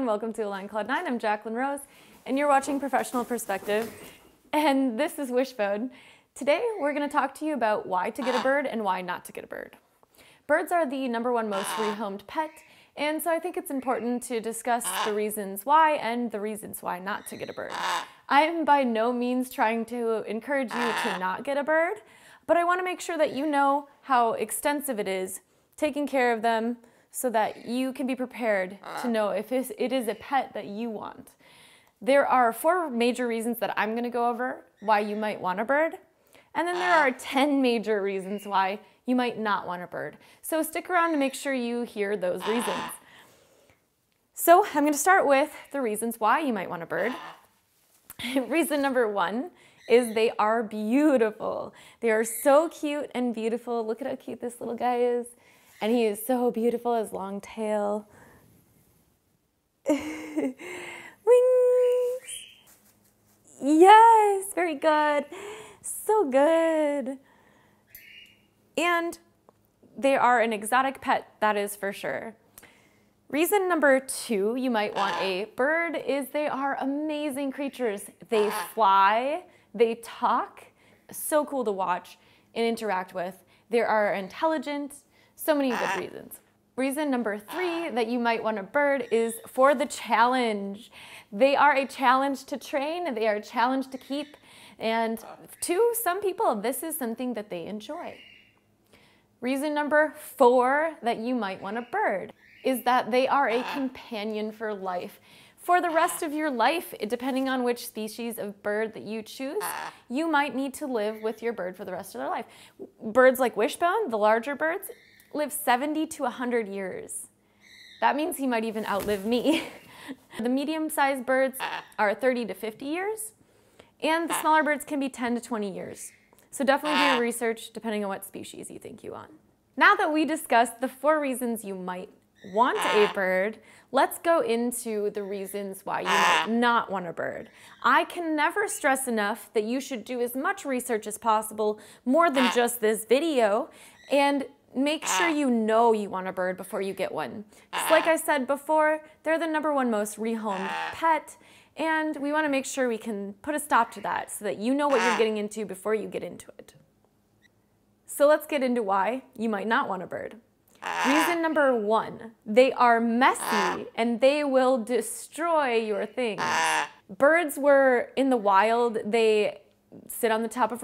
and welcome to Align Cloud 9. I'm Jacqueline Rose, and you're watching Professional Perspective, and this is Wishbone. Today, we're going to talk to you about why to get a bird and why not to get a bird. Birds are the #1 most rehomed pet, and so I think it's important to discuss the reasons why and the reasons why not to get a bird. I am by no means trying to encourage you to not get a bird, but I want to make sure that you know how extensive it is taking care of them so that you can be prepared to know if it is a pet that you want. There are 4 major reasons that I'm going to go over why you might want a bird, and then there are 10 major reasons why you might not want a bird. So stick around to make sure you hear those reasons. So I'm going to start with the reasons why you might want a bird. Reason number 1 is they are beautiful. They are so cute and beautiful. Look at how cute this little guy is. And he is so beautiful, his long tail. Wings! Yes, very good. So good. And they are an exotic pet, that is for sure. Reason number 2 you might want a bird is they are amazing creatures. They fly, they talk, so cool to watch and interact with. They are intelligent, so many good reasons. Reason number 3 that you might want a bird is for the challenge. They are a challenge to train, they are a challenge to keep, and to some people, this is something that they enjoy. Reason number 4 that you might want a bird is that they are a companion for life. For the rest of your life, depending on which species of bird that you choose, you might need to live with your bird for the rest of their life. Birds like Wishbone, the larger birds, live 70 to 100 years. That means he might even outlive me. The medium-sized birds are 30 to 50 years, and the smaller birds can be 10 to 20 years. So definitely do your research depending on what species you think you want. Now that we discussed the 4 reasons you might want a bird, let's go into the reasons why you might not want a bird. I can never stress enough that you should do as much research as possible, more than just this video, and make sure you know you want a bird before you get one. Just like I said before, they're the #1 most rehomed pet, and we want to make sure we can put a stop to that so that you know what you're getting into before you get into it. So let's get into why you might not want a bird. Reason number 1, they are messy and they will destroy your things. Birds were in the wild, they sit on the top of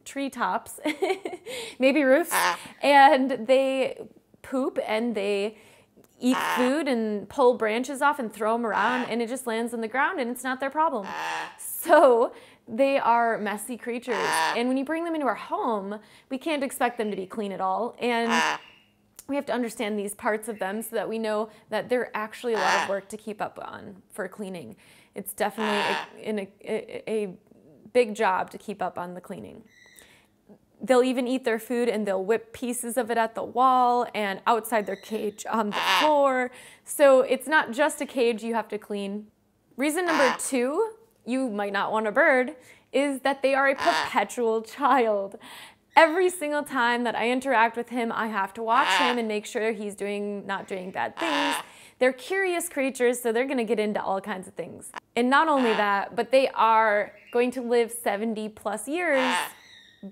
treetops, maybe roofs, and they poop and they eat food and pull branches off and throw them around, and it just lands on the ground and it's not their problem. So they are messy creatures, and when you bring them into our home, we can't expect them to be clean at all, and we have to understand these parts of them so that we know that they're actually a lot of work to keep up on for cleaning. It's definitely a big job to keep up on the cleaning. They'll even eat their food and they'll whip pieces of it at the wall and outside their cage on the floor. So it's not just a cage you have to clean. Reason number 2 you might not want a bird is that they are a perpetual child. Every single time that I interact with him, I have to watch him and make sure he's not doing bad things. They're curious creatures, so they're going to get into all kinds of things. And not only that, but they are going to live 70 plus years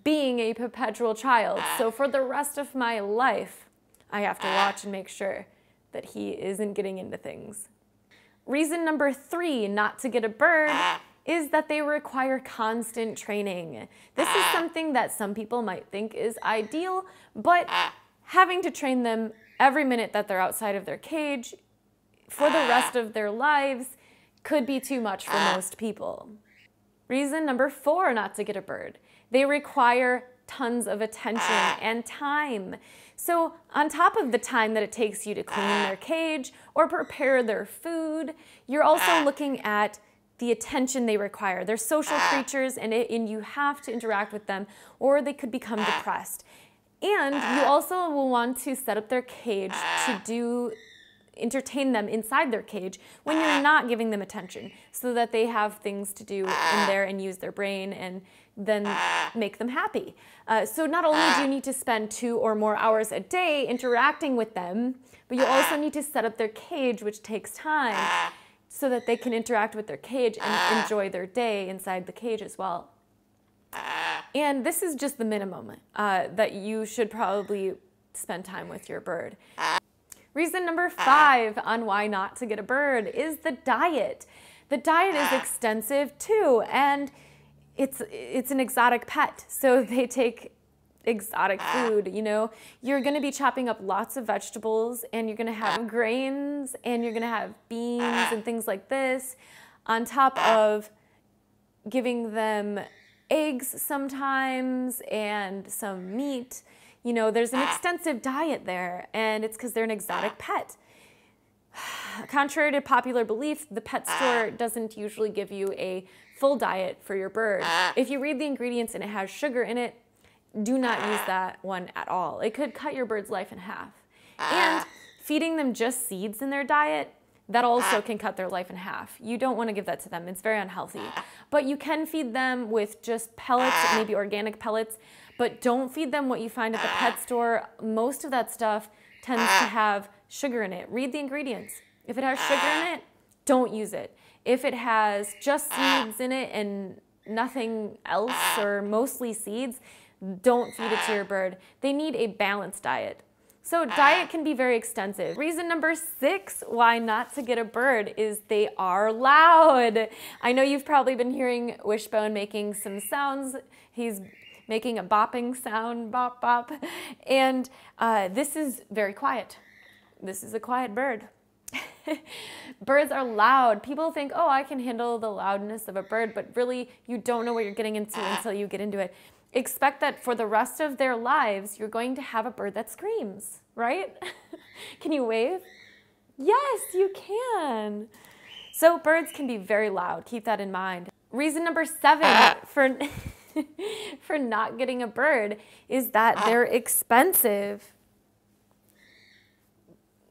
being a perpetual child. So for the rest of my life, I have to watch and make sure that he isn't getting into things. Reason number 3 not to get a bird is that they require constant training. This is something that some people might think is ideal, but having to train them every minute that they're outside of their cage for the rest of their lives could be too much for most people. Reason number 4 not to get a bird. They require tons of attention and time. So on top of the time that it takes you to clean their cage or prepare their food, you're also looking at the attention they require. They're social creatures, and you have to interact with them or they could become depressed. And you also will want to set up their cage to do entertain them inside their cage when you're not giving them attention, so that they have things to do in there and use their brain and then make them happy. So not only do you need to spend 2 or more hours a day interacting with them, but you also need to set up their cage, which takes time, so that they can interact with their cage and enjoy their day inside the cage as well. And this is just the minimum that you should probably spend time with your bird. Reason number 5 on why not to get a bird is the diet. The diet is extensive too, and it's an exotic pet, so they take exotic food, you know. You're gonna be chopping up lots of vegetables, and you're gonna have grains, and you're gonna have beans and things like this, on top of giving them eggs sometimes and some meat. You know, there's an extensive diet there, and it's because they're an exotic pet. Contrary to popular belief, the pet store doesn't usually give you a full diet for your bird. If you read the ingredients and it has sugar in it, do not use that one at all. It could cut your bird's life in half. And feeding them just seeds in their diet, that also can cut their life in half. You don't want to give that to them. It's very unhealthy. But you can feed them with just pellets, maybe organic pellets, but don't feed them what you find at the pet store. Most of that stuff tends to have sugar in it. Read the ingredients. If it has sugar in it, don't use it. If it has just seeds in it and nothing else, or mostly seeds, don't feed it to your bird. They need a balanced diet. So diet can be very extensive. Reason number 6 why not to get a bird is they are loud. I know you've probably been hearing Wishbone making some sounds. He's making a bopping sound, bop, bop. And this is very quiet. This is a quiet bird. Birds are loud. People think, oh, I can handle the loudness of a bird, but really you don't know what you're getting into until you get into it. Expect that for the rest of their lives, you're going to have a bird that screams, right? Can you wave? Yes, you can. So birds can be very loud. Keep that in mind. Reason number 7 for not getting a bird is that they're expensive.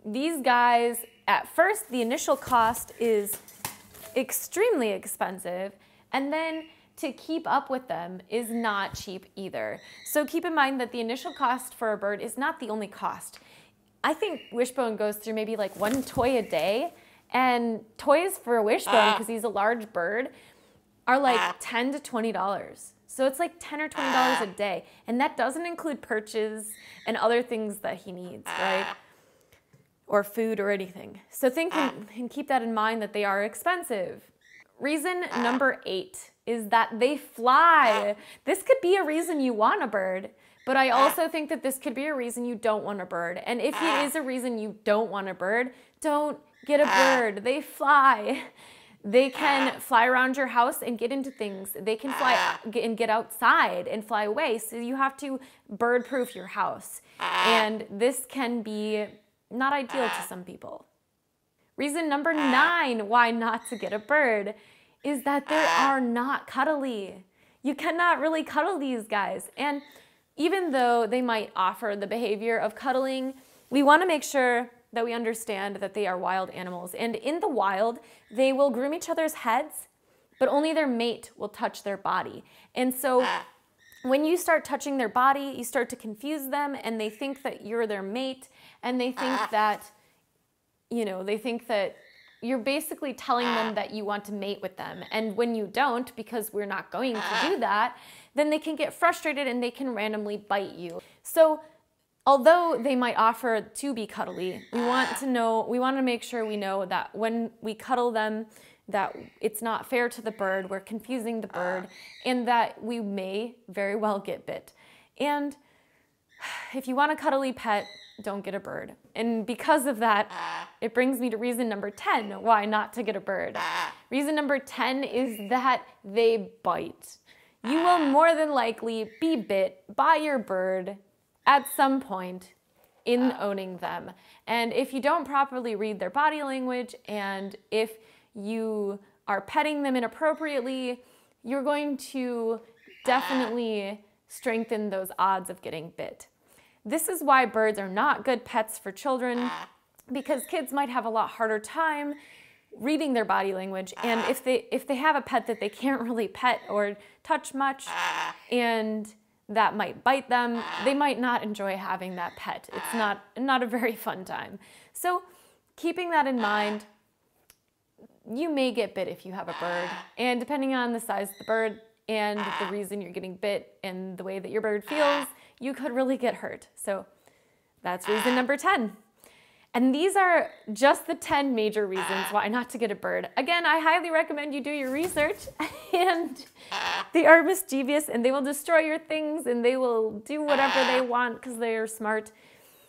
These guys, at first, the initial cost is extremely expensive, and then to keep up with them is not cheap either. So keep in mind that the initial cost for a bird is not the only cost. I think Wishbone goes through maybe like 1 toy a day, and toys for a Wishbone, because he's a large bird, are like $10 to $20. So it's like $10 or $20 a day, and that doesn't include perches and other things that he needs, right? Or food or anything. So think and keep that in mind, that they are expensive. Reason number 8 is that they fly. This could be a reason you want a bird, but I also think that this could be a reason you don't want a bird. And if it is a reason you don't want a bird, don't get a bird. They fly. They can fly around your house and get into things. They can fly and get outside and fly away. So you have to bird-proof your house. And this can be not ideal to some people. Reason number 9 why not to get a bird is that they are not cuddly. You cannot really cuddle these guys. And even though they might offer the behavior of cuddling, we want to make sure that we understand that they are wild animals. And in the wild, they will groom each other's heads, but only their mate will touch their body. And so when you start touching their body, you start to confuse them, and they think that you're their mate, and they think that, you know, they think that you're basically telling them that you want to mate with them. And when you don't, because we're not going to do that, then they can get frustrated and they can randomly bite you. So although they might offer to be cuddly, we want to make sure we know that when we cuddle them, that it's not fair to the bird, we're confusing the bird, and that we may very well get bit. And if you want a cuddly pet, don't get a bird. And because of that, it brings me to reason number 10 why not to get a bird. Reason number 10 is that they bite. You will more than likely be bit by your bird at some point in owning them. And if you don't properly read their body language, and if you are petting them inappropriately, you're going to definitely strengthen those odds of getting bit. This is why birds are not good pets for children. because kids might have a lot harder time reading their body language. And if they have a pet that they can't really pet or touch much, and that might bite them, they might not enjoy having that pet. It's not a very fun time. So keeping that in mind, you may get bit if you have a bird, and depending on the size of the bird and the reason you're getting bit and the way that your bird feels, you could really get hurt. So that's reason number 10. And these are just the 10 major reasons why not to get a bird. Again, I highly recommend you do your research, and they are mischievous and they will destroy your things and they will do whatever they want because they are smart.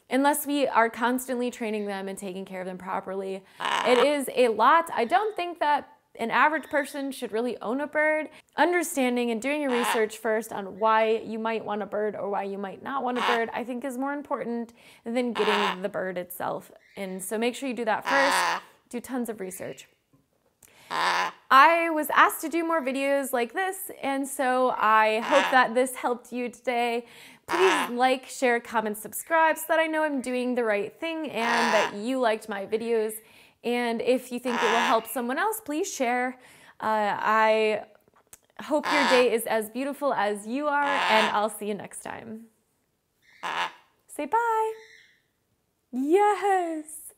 Unless we are constantly training them and taking care of them properly. It is a lot. I don't think that an average person should really own a bird. Understanding and doing your research first on why you might want a bird or why you might not want a bird, I think is more important than getting the bird itself. And so make sure you do that first. Do tons of research. I was asked to do more videos like this, and so I hope that this helped you today. Please like, share, comment, subscribe so that I know I'm doing the right thing and that you liked my videos. And if you think it will help someone else, please share. I hope your day is as beautiful as you are, and I'll see you next time. Say bye. Yes.